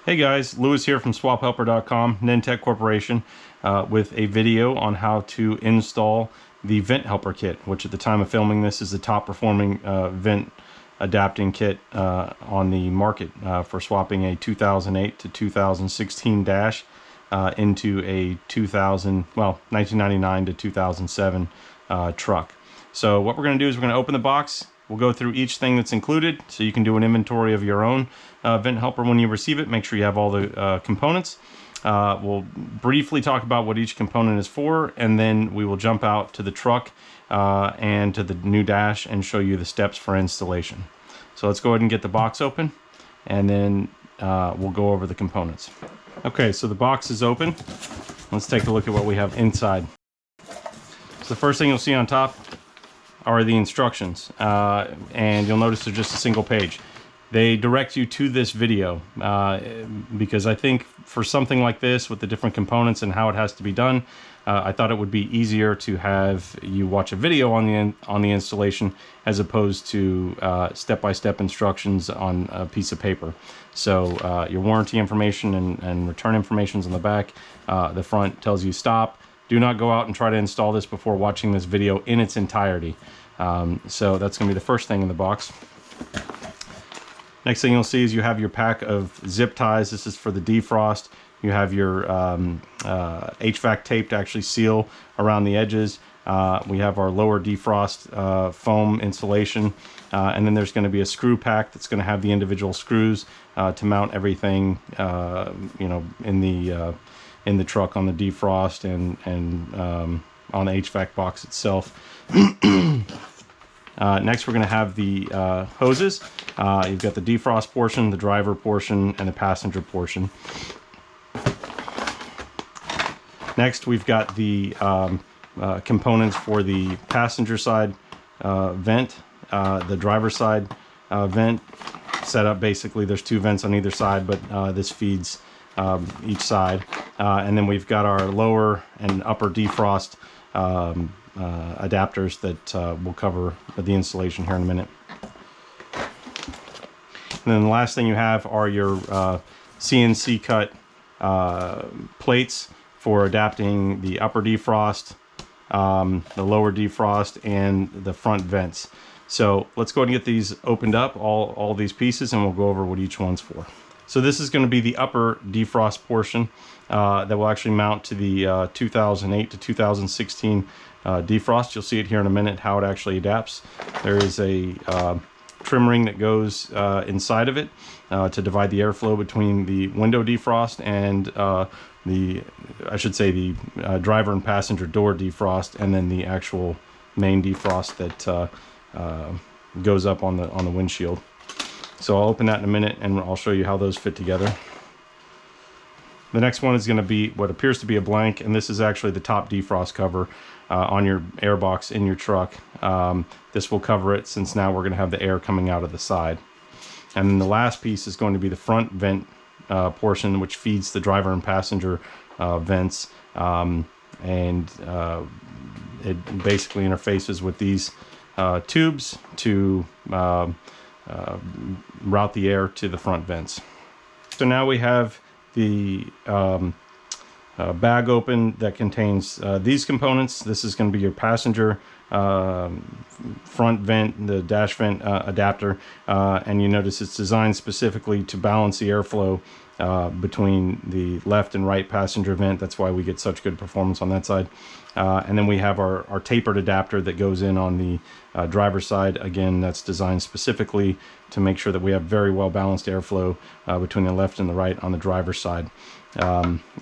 Hey guys, Lewis here from SwapHelper.com, Nintech Corporation, with a video on how to install the vent helper kit, which at the time of filming this is the top performing vent adapting kit on the market for swapping a 2008 to 2016 dash into a 1999 to 2007 truck. So what we're going to do is we're going to open the box. We'll go through each thing that's included so you can do an inventory of your own vent helper when you receive it. Make sure you have all the components. We'll briefly talk about what each component is for, and then we will jump out to the truck and to the new dash and show you the steps for installation. So let's go ahead and get the box open, and then we'll go over the components. Okay, so the box is open. Let's take a look at what we have inside. So the first thing you'll see on top are the instructions, and you'll notice they're just a single page. They direct you to this video because I think for something like this with the different components and how it has to be done, I thought it would be easier to have you watch a video on the installation as opposed to step-by-step instructions on a piece of paper. So your warranty information and return information is on the back. The front tells you stop. Do not go out and try to install this before watching this video in its entirety. So that's going to be the first thing in the box. Next thing you'll see is you have your pack of zip ties. This is for the defrost. You have your HVAC tape to actually seal around the edges. We have our lower defrost foam insulation. And then there's going to be a screw pack that's going to have the individual screws to mount everything in the truck on the defrost and on the HVAC box itself. Next we're going to have the hoses. You've got the defrost portion, the driver portion, and the passenger portion. Next we've got the components for the passenger side vent, the driver side vent setup. Basically there's two vents on either side, but this feeds each side. And then we've got our lower and upper defrost adapters that we'll cover the installation here in a minute. And then the last thing you have are your CNC cut plates for adapting the upper defrost, the lower defrost, and the front vents. So let's go ahead and get these opened up, all these pieces, and we'll go over what each one's for. So this is going to be the upper defrost portion that will actually mount to the 2008 to 2016 defrost. You'll see it here in a minute how it actually adapts. There is a trim ring that goes inside of it to divide the airflow between the window defrost and the driver and passenger door defrost, and then the actual main defrost that goes up on the windshield. So I'll open that in a minute and I'll show you how those fit together. The next one is going to be what appears to be a blank, and this is actually the top defrost cover on your air box in your truck. This will cover it since now we're going to have the air coming out of the side. And then the last piece is going to be the front vent portion, which feeds the driver and passenger vents. It basically interfaces with these tubes to route the air to the front vents. So now we have the bag open that contains these components. This is going to be your passenger front vent, the dash vent adapter, and you notice it's designed specifically to balance the airflow between the left and right passenger vent. That's why we get such good performance on that side. And then we have our tapered adapter that goes in on the driver's side. Again, that's designed specifically to make sure that we have very well balanced airflow between the left and the right on the driver's side.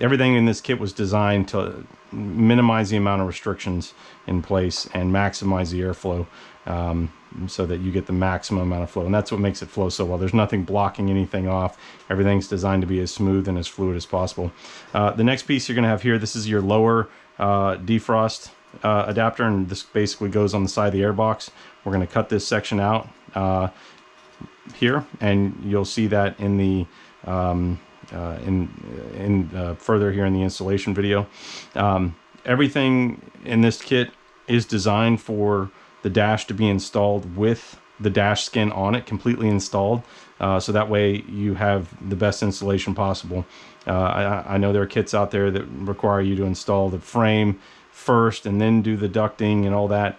Everything in this kit was designed to minimize the amount of restrictions in place and maximize the airflow so that you get the maximum amount of flow, and that's what makes it flow so well. There's nothing blocking anything off. Everything's designed to be as smooth and as fluid as possible. The next piece you're going to have here, this is your lower defrost adapter, and this basically goes on the side of the airbox. We're going to cut this section out here, and you'll see that in the further here in the installation video. Everything in this kit is designed for the dash to be installed with the dash skin on it completely installed, so that way you have the best installation possible. I know there are kits out there that require you to install the frame first and then do the ducting and all that.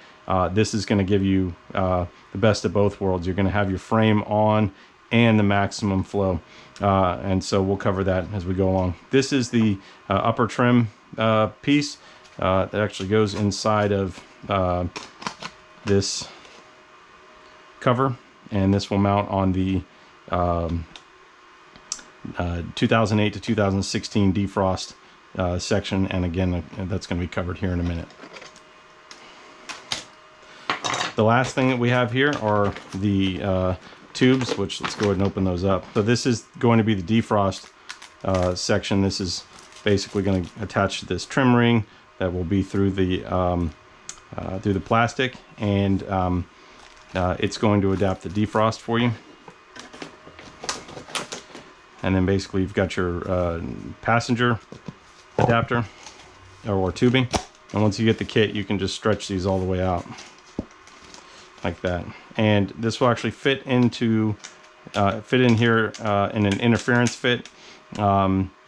This is going to give you the best of both worlds. You're going to have your frame on and the maximum flow, and so we'll cover that as we go along. This is the upper trim piece that actually goes inside of this cover, and this will mount on the 2008 to 2016 defrost section, and again that's going to be covered here in a minute. The last thing that we have here are the tubes, which let's go ahead and open those up. So this is going to be the defrost section. This is basically going to attach to this trim ring that will be through the plastic, and it's going to adapt the defrost for you. And then basically you've got your passenger adapter or tubing, and once you get the kit you can just stretch these all the way out like that, and this will actually fit into in here in an interference fit.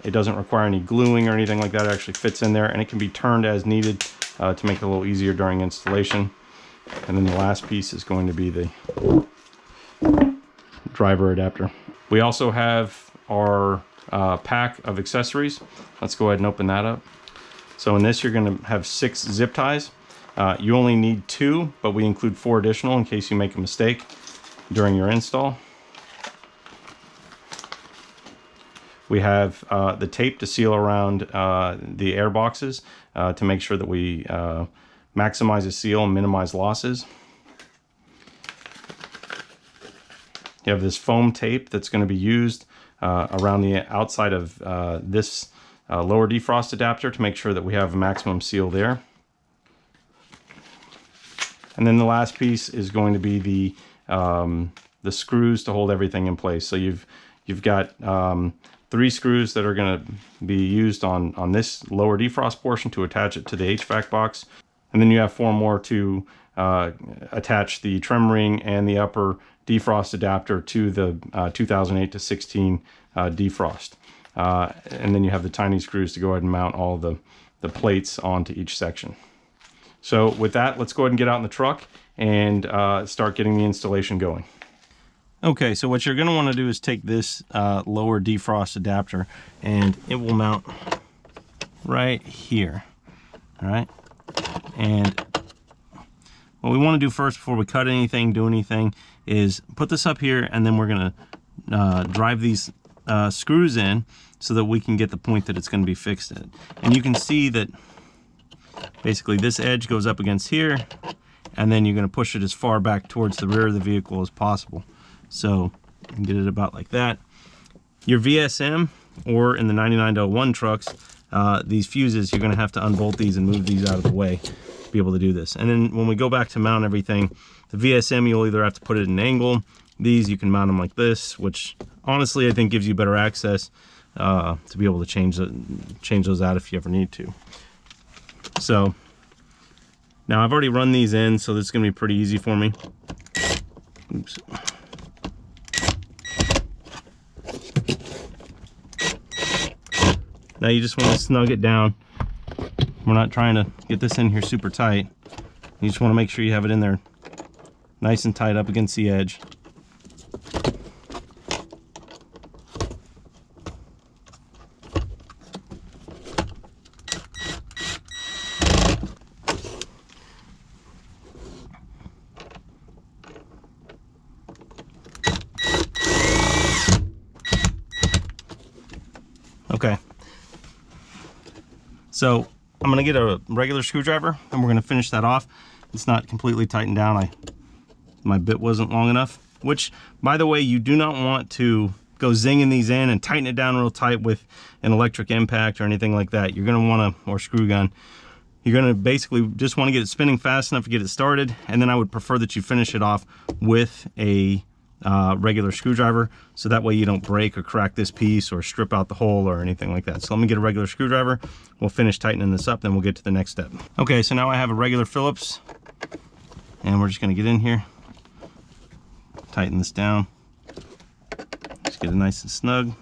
It doesn't require any gluing or anything like that. It actually fits in there, and it can be turned as needed to make it a little easier during installation. And then the last piece is going to be the driver adapter. We also have our pack of accessories. Let's go ahead and open that up. So in this you're going to have 6 zip ties. You only need 2, but we include 4 additional in case you make a mistake during your install. We have the tape to seal around the air boxes to make sure that we maximize the seal and minimize losses. You have this foam tape that's going to be used around the outside of this lower defrost adapter to make sure that we have a maximum seal there. And then the last piece is going to be the screws to hold everything in place. So you've got 3 screws that are going to be used on this lower defrost portion to attach it to the HVAC box, and then you have 4 more to attach the trim ring and the upper defrost adapter to the 2008 to 16 defrost, and then you have the tiny screws to go ahead and mount all the plates onto each section. So with that, let's go ahead and get out in the truck and start getting the installation going. Okay, so what you're going to want to do is take this lower defrost adapter, and it will mount right here. All right, and what we want to do first before we cut anything, do anything, is put this up here, and then we're going to drive these screws in so that we can get the point that it's going to be fixed at. And you can see that basically this edge goes up against here, and then you're going to push it as far back towards the rear of the vehicle as possible. So you can get it about like that. Your VSM, or in the 99-01 trucks, these fuses, you're going to have to unbolt these and move these out of the way to be able to do this. And then when we go back to mount everything, the VSM, you'll either have to put it at an angle. These, you can mount them like this, which honestly I think gives you better access to be able to change those out if you ever need to. So now I've already run these in, so this is going to be pretty easy for me. Oops. Now you just want to snug it down. We're not trying to get this in here super tight. You just want to make sure you have it in there nice and tight up against the edge. Okay. So I'm going to get a regular screwdriver and we're going to finish that off. It's not completely tightened down. My bit wasn't long enough, which, by the way, you do not want to go zinging these in and tighten it down real tight with an electric impact or anything like that. You're going to want or screw gun. You're going to basically just want to get it spinning fast enough to get it started, and then I would prefer that you finish it off with a regular screwdriver, so that way you don't break or crack this piece or strip out the hole or anything like that. So let me get a regular screwdriver. We'll finish tightening this up, then we'll get to the next step. Okay, so now I have a regular Phillips, and we're just going to get in here tighten this down. Just get it nice and snug.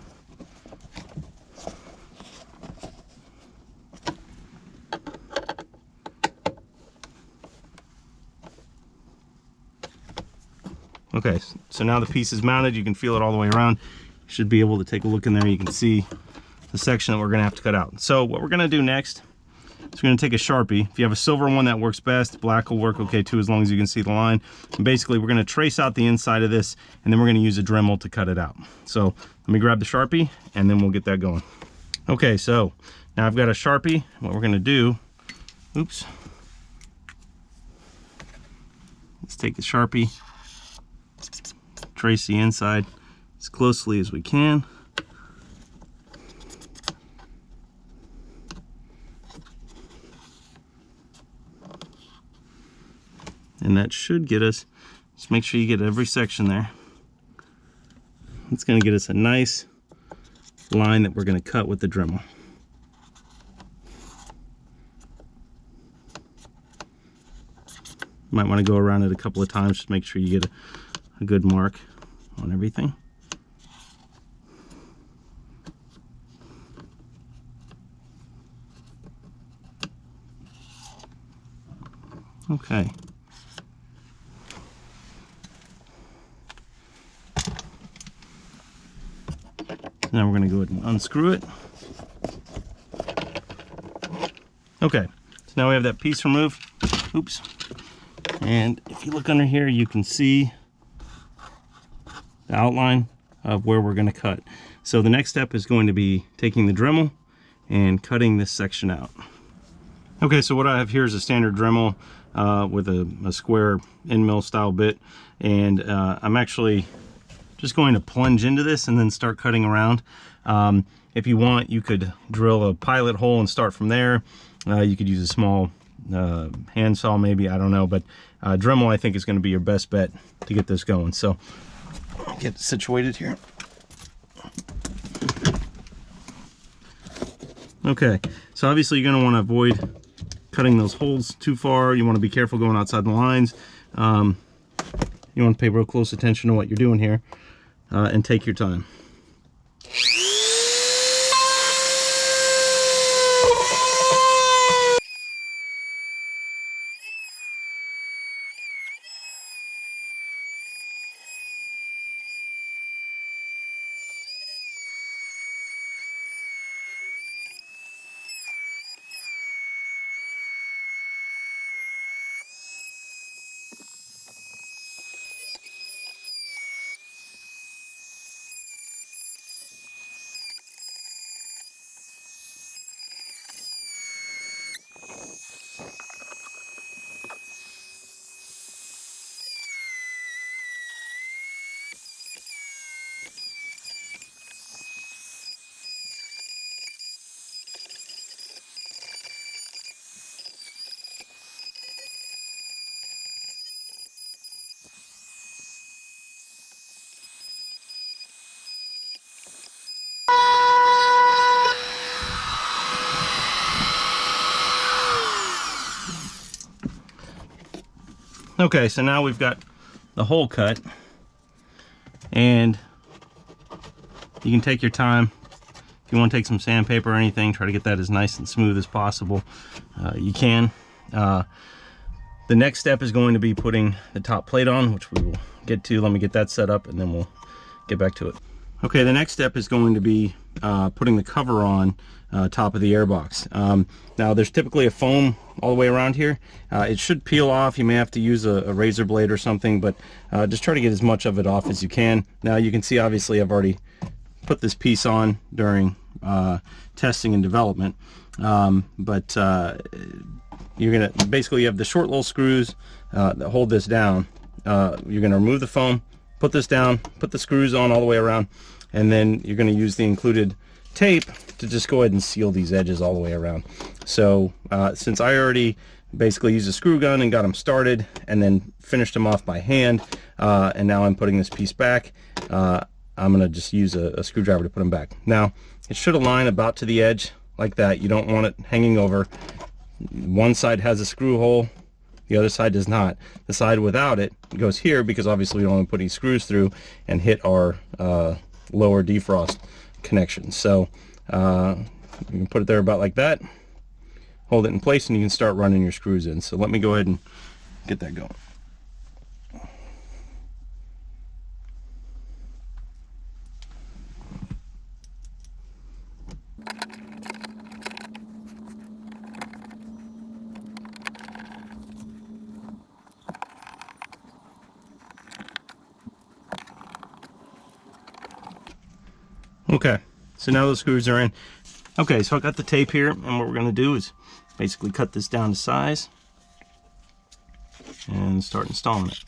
Okay, so now the piece is mounted. You can feel it all the way around. You should be able to take a look in there. You can see the section that we're gonna have to cut out. So what we're gonna do next is we're gonna take a Sharpie. If you have a silver one, that works best. Black will work okay too, as long as you can see the line. And basically, we're gonna trace out the inside of this, and then we're gonna use a Dremel to cut it out. So let me grab the Sharpie, and then we'll get that going. Okay, so now I've got a Sharpie. What we're gonna do, oops. Let's take the Sharpie, trace the inside as closely as we can. And that should get us, just make sure you get every section there. It's going to get us a nice line that we're going to cut with the Dremel. Might want to go around it a couple of times, just make sure you get a good mark on everything. Okay. Now we're going to go ahead and unscrew it. Okay, so now we have that piece removed. Oops. And if you look under here, you can see the outline of where we're going to cut. So the next step is going to be taking the Dremel and cutting this section out. Okay, so what I have here is a standard Dremel with a square end mill style bit, and I'm actually just going to plunge into this and then start cutting around. If you want, you could drill a pilot hole and start from there. You could use a small hand saw maybe, I don't know, but Dremel I think is going to be your best bet to get this going. So get situated here. Okay, so obviously you're going to want to avoid cutting those holes too far. You want to be careful going outside the lines. You want to pay real close attention to what you're doing here, and take your time. Okay, so now we've got the hole cut, and you can take your time. If you want to take some sandpaper or anything, try to get that as nice and smooth as possible. You can. The next step is going to be putting the top plate on, which we will get to. Let me get that set up and then we'll get back to it. Okay, the next step is going to be putting the cover on top of the airbox. Now there's typically a foam all the way around here. It should peel off. You may have to use a razor blade or something, but just try to get as much of it off as you can. Now you can see obviously I've already put this piece on during testing and development, but you're gonna basically, you have the short little screws that hold this down. You're gonna remove the foam, put this down, put the screws on all the way around, and then you're gonna use the included tape to just go ahead and seal these edges all the way around. So since I already basically used a screw gun and got them started and then finished them off by hand, and now I'm putting this piece back, I'm gonna just use a screwdriver to put them back. Now it should align about to the edge like that. You don't want it hanging over. One side has a screw hole, The other side does not. The side without it goes here because obviously we don't want to put any screws through and hit our lower defrost connection. So you can put it there about like that, hold it in place, and you can start running your screws in. So let me go ahead and get that going. Okay, so now the screws are in. Okay, so I got the tape here, and what we're going to do is basically cut this down to size and start installing it.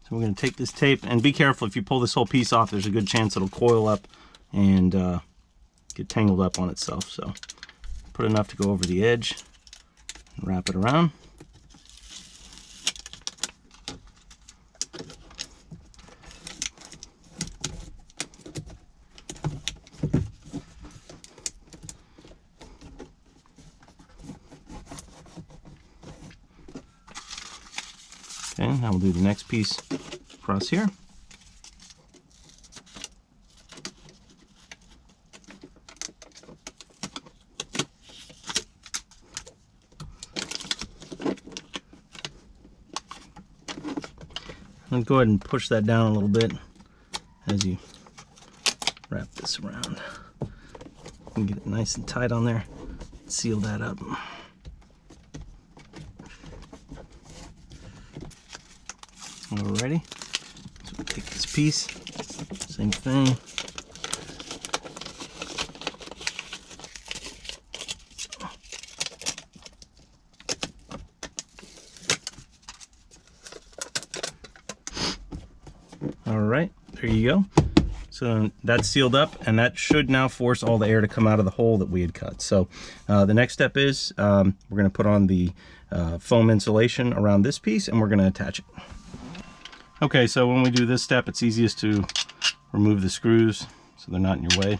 So we're going to take this tape, and be careful if you pull this whole piece off, there's a good chance it'll coil up and get tangled up on itself. So put enough to go over the edge and wrap it around. Okay, now we'll do the next piece across here. And go ahead and push that down a little bit as you wrap this around. And get it nice and tight on there. Seal that up. Alrighty, so we'll take this piece, same thing. Alright, there you go. So that's sealed up, and that should now force all the air to come out of the hole that we had cut. So the next step is we're going to put on the foam insulation around this piece, and we're going to attach it. Okay, so when we do this step, it's easiest to remove the screws so they're not in your way.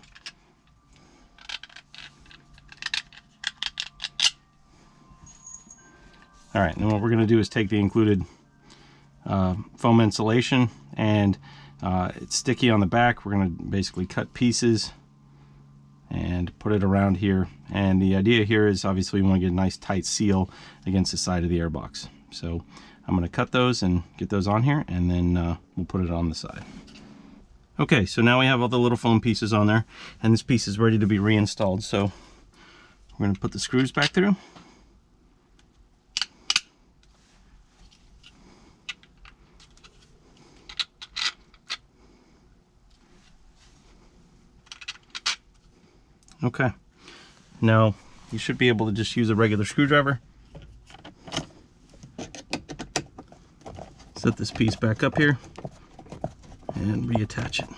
All right, and what we're going to do is take the included foam insulation, and it's sticky on the back. We're going to basically cut pieces and put it around here. And the idea here is obviously we want to get a nice tight seal against the side of the airbox. So I'm going to cut those and get those on here, and then we'll put it on the side. Okay, so now we have all the little foam pieces on there, and this piece is ready to be reinstalled. So we're going to put the screws back through. Okay, now you should be able to just use a regular screwdriver. Set this piece back up here and reattach it.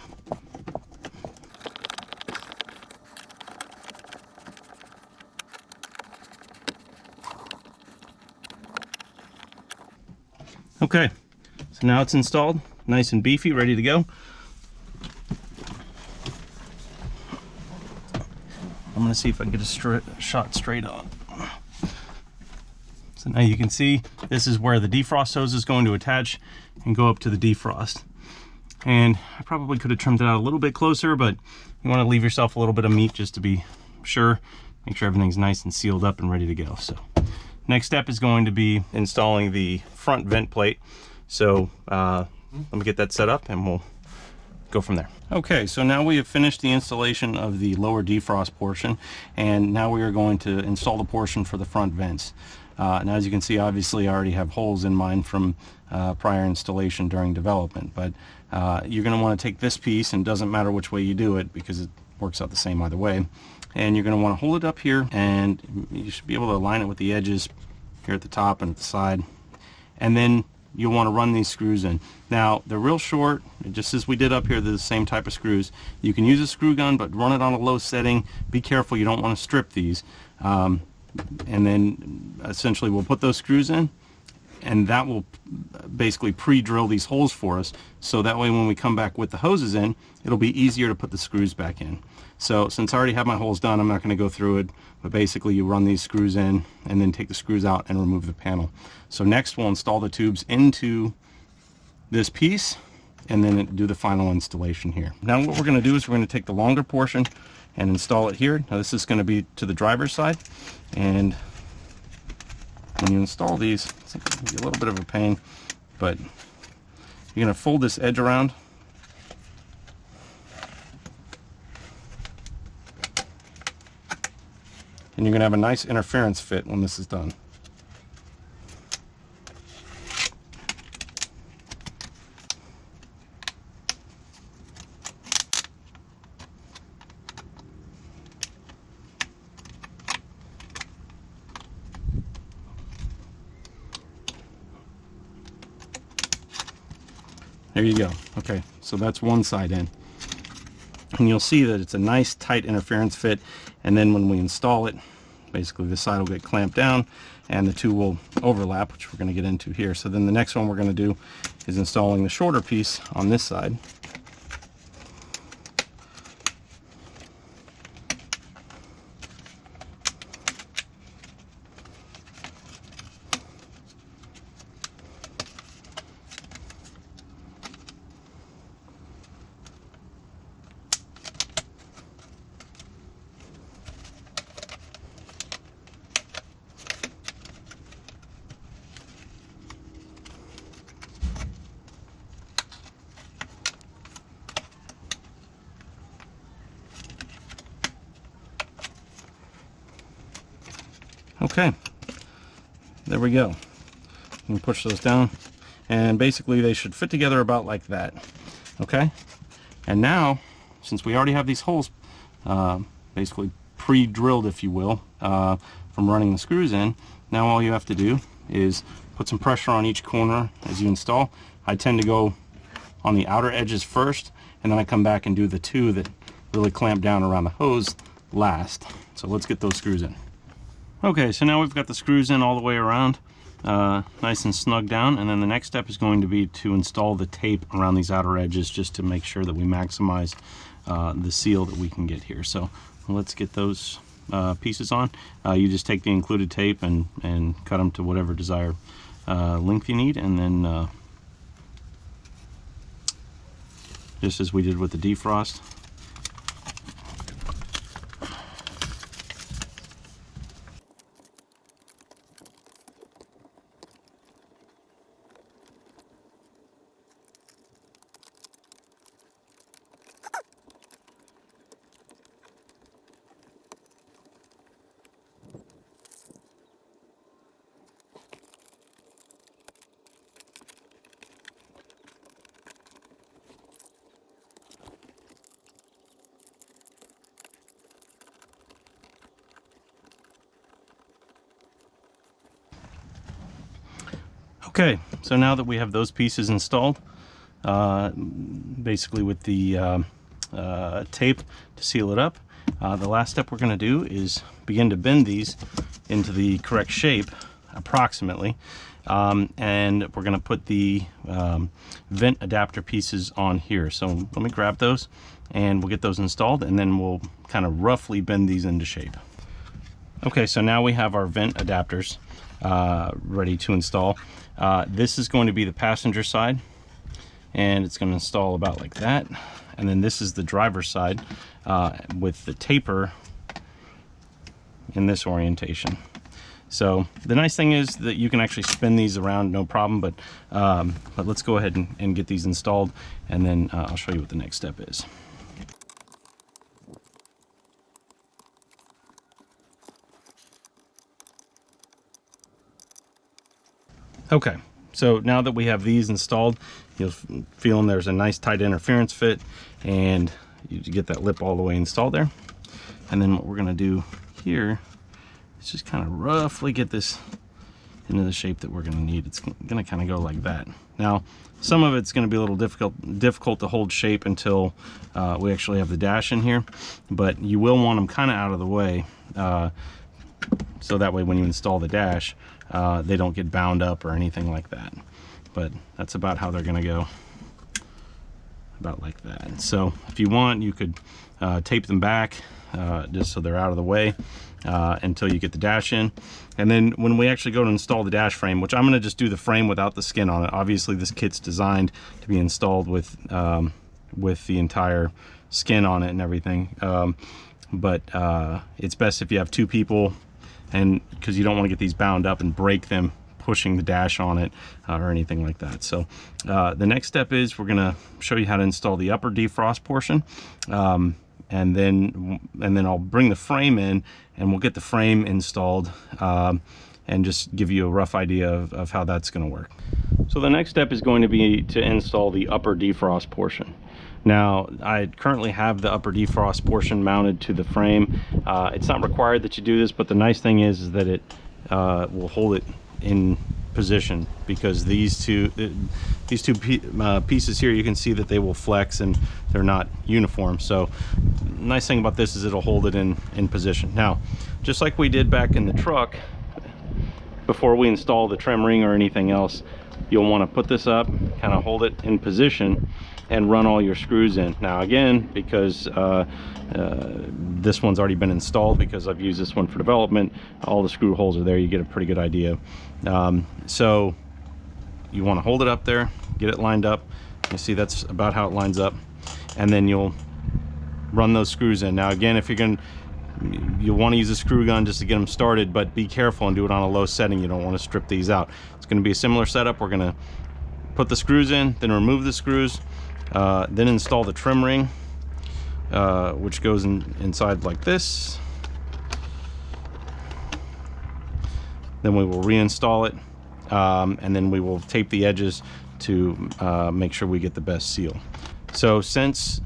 Okay, so now it's installed, nice and beefy, ready to go. I'm going to see if I can get a shot straight on. So now you can see this is where the defrost hose is going to attach and go up to the defrost. And I probably could have trimmed it out a little bit closer, but you want to leave yourself a little bit of meat just to be sure. Make sure everything's nice and sealed up and ready to go. So next step is going to be installing the front vent plate. So let me get that set up and we'll go from there. Okay, so now we have finished the installation of the lower defrost portion, and now we are going to install the portion for the front vents. And as you can see, obviously I already have holes in mine from prior installation during development, but you're going to want to take this piece, and it doesn't matter which way you do it because it works out the same either way, and you're going to want to hold it up here, and you should be able to align it with the edges here at the top and at the side, and then you'll want to run these screws in. Now they're real short, just as we did up here. They're the same type of screws. You can use a screw gun, but run it on a low setting. Be careful, you don't want to strip these. And then essentially we'll put those screws in, and that will basically pre-drill these holes for us, so that way when we come back with the hoses in, it'll be easier to put the screws back in. So since I already have my holes done, I'm not going to go through it, but basically you run these screws in and then take the screws out and remove the panel. So next we'll install the tubes into this piece and then do the final installation here. Now what we're going to do is we're going to take the longer portion and install it here. Now this is going to be to the driver's side, and when you install these, it's going to be a little bit of a pain, but you're going to fold this edge around and you're going to have a nice interference fit when this is done. There you go. Okay, so that's one side in. And you'll see that it's a nice tight interference fit, and then when we install it, basically the side will get clamped down and the two will overlap, which we're going to get into here. So then the next one we're going to do is installing the shorter piece on this side. Okay, there we go. You can push those down, and basically they should fit together about like that. Okay, and now, since we already have these holes basically pre-drilled, if you will, from running the screws in, now all you have to do is put some pressure on each corner as you install. I tend to go on the outer edges first, and then I come back and do the two that really clamp down around the hose last. So let's get those screws in. Okay, so now we've got the screws in all the way around, nice and snug down, and then the next step is going to be to install the tape around these outer edges just to make sure that we maximize the seal that we can get here. So let's get those pieces on. You just take the included tape and cut them to whatever desired length you need, and then just as we did with the defrost, okay, so now that we have those pieces installed, basically with the tape to seal it up, the last step we're going to do is begin to bend these into the correct shape, approximately, and we're going to put the vent adapter pieces on here. So let me grab those and we'll get those installed, and then we'll kind of roughly bend these into shape. Okay, so now we have our vent adapters ready to install. This is going to be the passenger side, and it's going to install about like that, and then this is the driver's side with the taper in this orientation. So the nice thing is that you can actually spin these around no problem, but let's go ahead and get these installed, and then I'll show you what the next step is. Okay, so now that we have these installed, you'll feel there's a nice tight interference fit, and you get that lip all the way installed there. And then what we're gonna do here is just kind of roughly get this into the shape that we're gonna need. It's gonna kind of go like that. Now, some of it's gonna be a little difficult to hold shape until we actually have the dash in here, but you will want them kind of out of the way, so that way when you install the dash, they don't get bound up or anything like that. But that's about how they're going to go, about like that. So if you want, you could tape them back just so they're out of the way until you get the dash in. And then when we actually go to install the dash frame, which I'm going to just do the frame without the skin on it. Obviously this kit's designed to be installed with the entire skin on it and everything, but it's best if you have two people, and because you don't want to get these bound up and break them pushing the dash on it or anything like that. So the next step is we're going to show you how to install the upper defrost portion, and then I'll bring the frame in and we'll get the frame installed and just give you a rough idea of how that's going to work. So the next step is going to be to install the upper defrost portion. Now, I currently have the upper defrost portion mounted to the frame. It's not required that you do this, but the nice thing is that it will hold it in position, because these two pieces here, you can see that they will flex and they're not uniform. So nice thing about this is it'll hold it in position. Now, just like we did back in the truck, before we install the trim ring or anything else, you'll want to put this up, kind of hold it in position, and run all your screws in. Now again, because this one's already been installed, because I've used this one for development, all the screw holes are there, you get a pretty good idea. So you want to hold it up there, get it lined up. You see that's about how it lines up, and then you'll run those screws in. Now again, if you'll want to use a screw gun just to get them started, but be careful and do it on a low setting. You don't want to strip these out. It's going to be a similar setup. We're going to put the screws in, then remove the screws, then install the trim ring, which goes inside like this. Then we will reinstall it, and then we will tape the edges to make sure we get the best seal. So since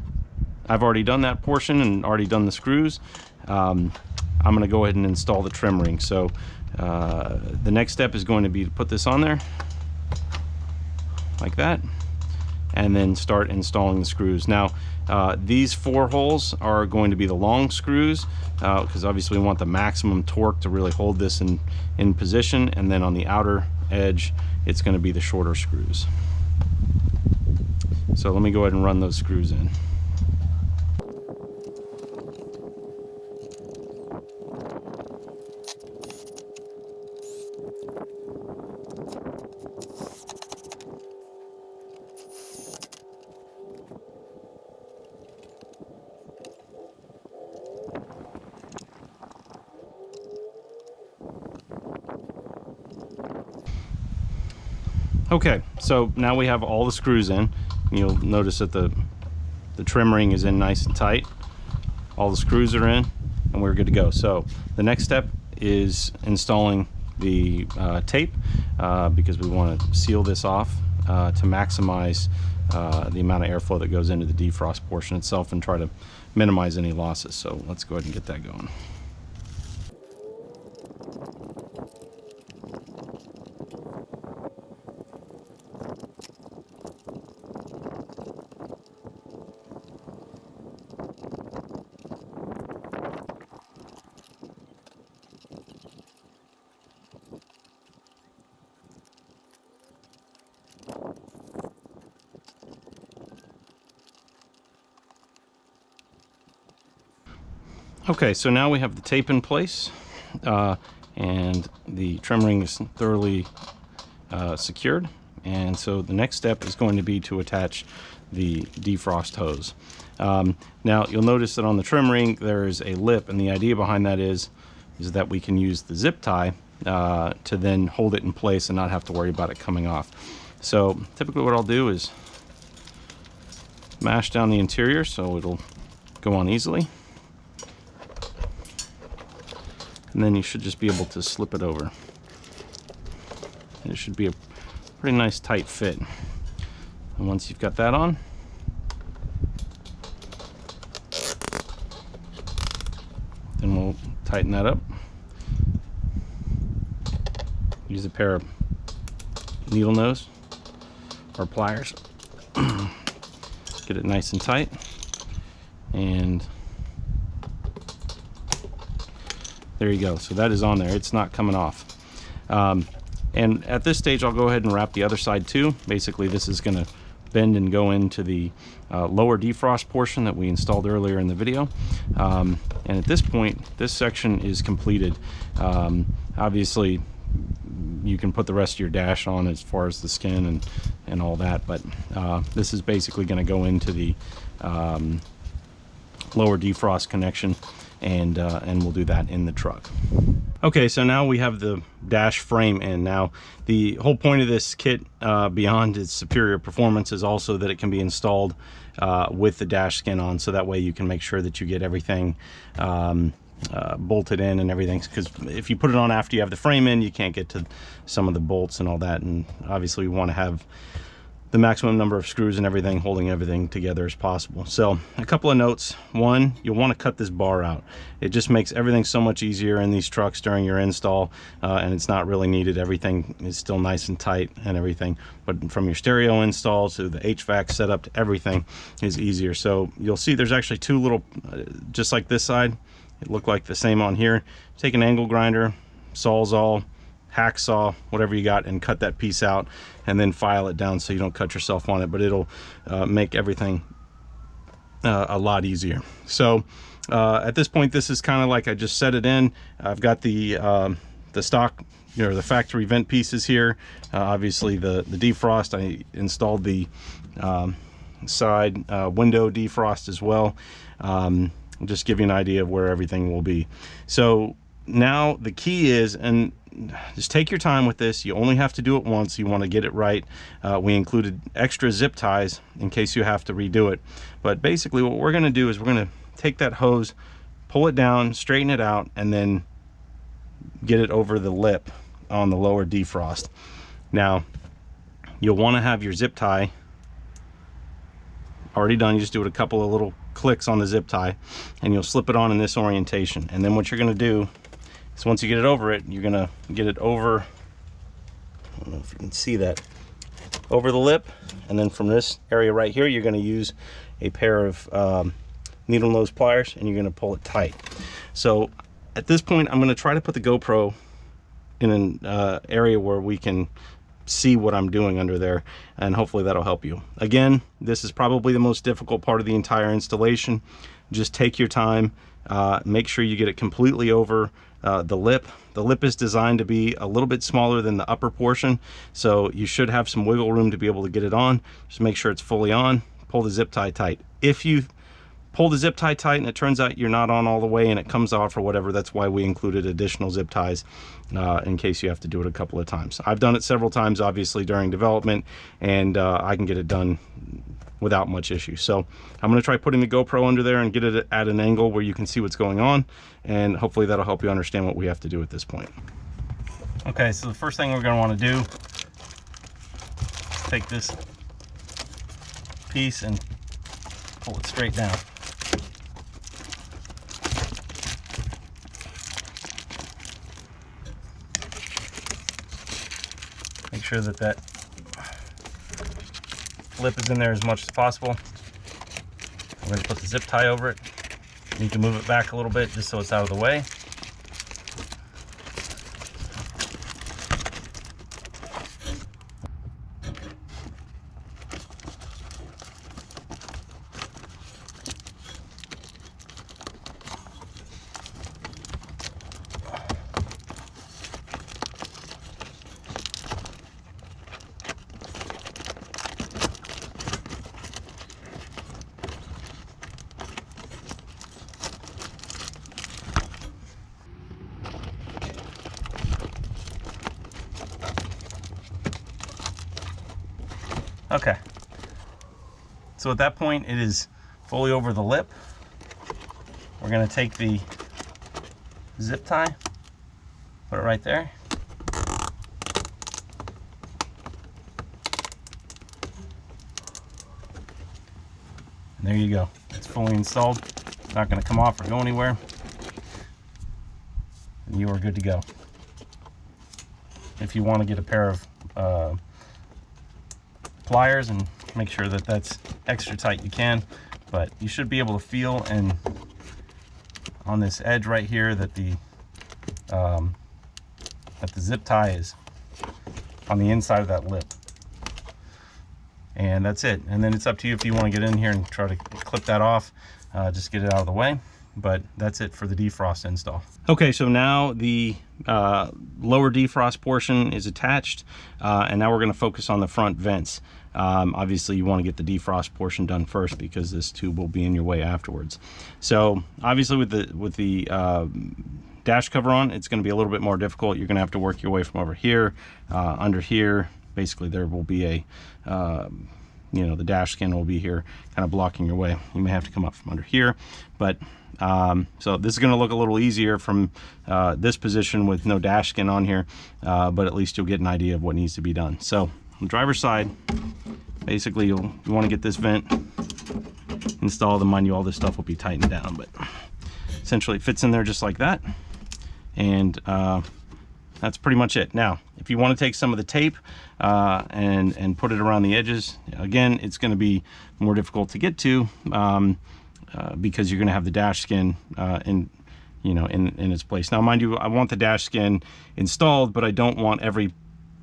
I've already done that portion and already done the screws, I'm going to go ahead and install the trim ring. So the next step is going to be to put this on there like that, and then start installing the screws. Now these 4 holes are going to be the long screws, because obviously we want the maximum torque to really hold this in position, and then on the outer edge it's going to be the shorter screws. So let me go ahead and run those screws in. Okay, so now we have all the screws in. You'll notice that the trim ring is in nice and tight. All the screws are in, and we're good to go. So the next step is installing the tape, because we want to seal this off to maximize the amount of airflow that goes into the defrost portion itself and try to minimize any losses. So let's go ahead and get that going. Okay, so now we have the tape in place, and the trim ring is thoroughly secured, and so the next step is going to be to attach the defrost hose. Now you'll notice that on the trim ring there is a lip, and the idea behind that is that we can use the zip tie to then hold it in place and not have to worry about it coming off. So typically what I'll do is mash down the interior so it'll go on easily. And then you should just be able to slip it over. And it should be a pretty nice tight fit. And once you've got that on, then we'll tighten that up. Use a pair of needle nose or pliers. Get it nice and tight. And there you go. So that is on there. It's not coming off. And at this stage, I'll go ahead and wrap the other side too. Basically, this is going to bend and go into the lower defrost portion that we installed earlier in the video. And at this point, this section is completed. Obviously, you can put the rest of your dash on as far as the skin and all that, but this is basically going to go into the lower defrost connection, and we'll do that in the truck. Okay, so now we have the dash frame in. Now, the whole point of this kit, beyond its superior performance, is also that it can be installed with the dash skin on, so that way you can make sure that you get everything bolted in and everything, because if you put it on after you have the frame in, you can't get to some of the bolts and all that, and obviously we want to have the maximum number of screws and everything holding everything together as possible. So a couple of notes. One, you'll want to cut this bar out. It just makes everything so much easier in these trucks during your install, and it's not really needed. Everything is still nice and tight and everything, but from your stereo install to the HVAC setup to everything is easier. So you'll see there's actually two little, just like this side, it looked like the same on here. Take an angle grinder, Sawzall, hacksaw, whatever you got, and cut that piece out, and then file it down so you don't cut yourself on it, but it'll make everything a lot easier. So at this point, this is kind of like I just set it in. I've got the stock, the factory vent pieces here. Obviously the defrost, I installed the side window defrost as well. Just give you an idea of where everything will be. So now the key is, and just take your time with this, you only have to do it once, you want to get it right. We included extra zip ties in case you have to redo it, but basically what we're going to do is we're going to take that hose, pull it down, straighten it out, and then get it over the lip on the lower defrost. Now you'll want to have your zip tie already done. You just do it a couple of little clicks on the zip tie, and you'll slip it on in this orientation. And then what you're going to do is, once you get it over it, you're going to get it over, I don't know if you can see that, over the lip, and then from this area right here, you're going to use a pair of needle nose pliers, and you're going to pull it tight. So at this point, I'm going to try to put the GoPro in an area where we can see what I'm doing under there, and hopefully that'll help you. Again, this is probably the most difficult part of the entire installation. Just take your time, make sure you get it completely over the lip. The lip is designed to be a little bit smaller than the upper portion, so you should have some wiggle room to be able to get it on. Just make sure it's fully on. Pull the zip tie tight. If you pull the zip tie tight and it turns out you're not on all the way and it comes off or whatever, that's why we included additional zip ties in case you have to do it a couple of times. I've done it several times, obviously, during development, and I can get it done without much issue. So I'm going to try putting the GoPro under there and get it at an angle where you can see what's going on, and hopefully that'll help you understand what we have to do at this point. Okay, so the first thing we're going to want to do is take this piece and pull it straight down. Make sure that that lip is in there as much as possible. I'm going to put the zip tie over it. You can move it back a little bit just so it's out of the way. Okay, so at that point it is fully over the lip. We're going to take the zip tie, put it right there. And there you go. It's fully installed. It's not going to come off or go anywhere. And you are good to go. If you want to get a pair of pliers and make sure that that's extra tight, you can, but you should be able to feel and on this edge right here that the that the zip tie is on the inside of that lip. And that's it. And then it's up to you if you want to get in here and try to clip that off. Just get it out of the way. But that's it for the defrost install. Okay, so now the lower defrost portion is attached, and now we're going to focus on the front vents. Obviously you want to get the defrost portion done first because this tube will be in your way afterwards. So obviously with the dash cover on, it's going to be a little bit more difficult. You're going to have to work your way from over here, under here. Basically there will be a you know, the dash skin will be here kind of blocking your way. You may have to come up from under here, but so this is going to look a little easier from this position with no dash skin on here, but at least you'll get an idea of what needs to be done. So on the driver's side, basically you want to get this vent installed, and mind you, all this stuff will be tightened down, but essentially it fits in there just like that. And that's pretty much it. Now, if you want to take some of the tape and put it around the edges, again, it's going to be more difficult to get to because you're going to have the dash skin in its place. Now, mind you, I want the dash skin installed, but I don't want every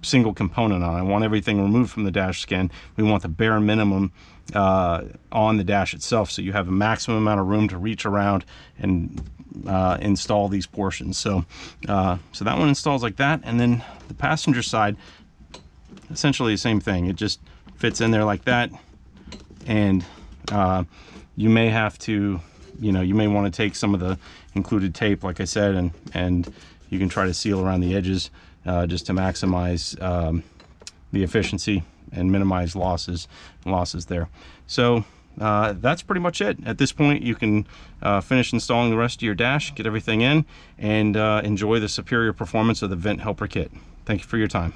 single component on. I want everything removed from the dash skin. We want the bare minimum on the dash itself, so you have a maximum amount of room to reach around and install these portions. So so that one installs like that, and then the passenger side, essentially the same thing. It just fits in there like that, and you may have to, you may want to take some of the included tape, like I said, and you can try to seal around the edges just to maximize the efficiency and minimize losses there. So that's pretty much it. At this point, you can finish installing the rest of your dash, get everything in, and enjoy the superior performance of the Vent Helper kit. Thank you for your time.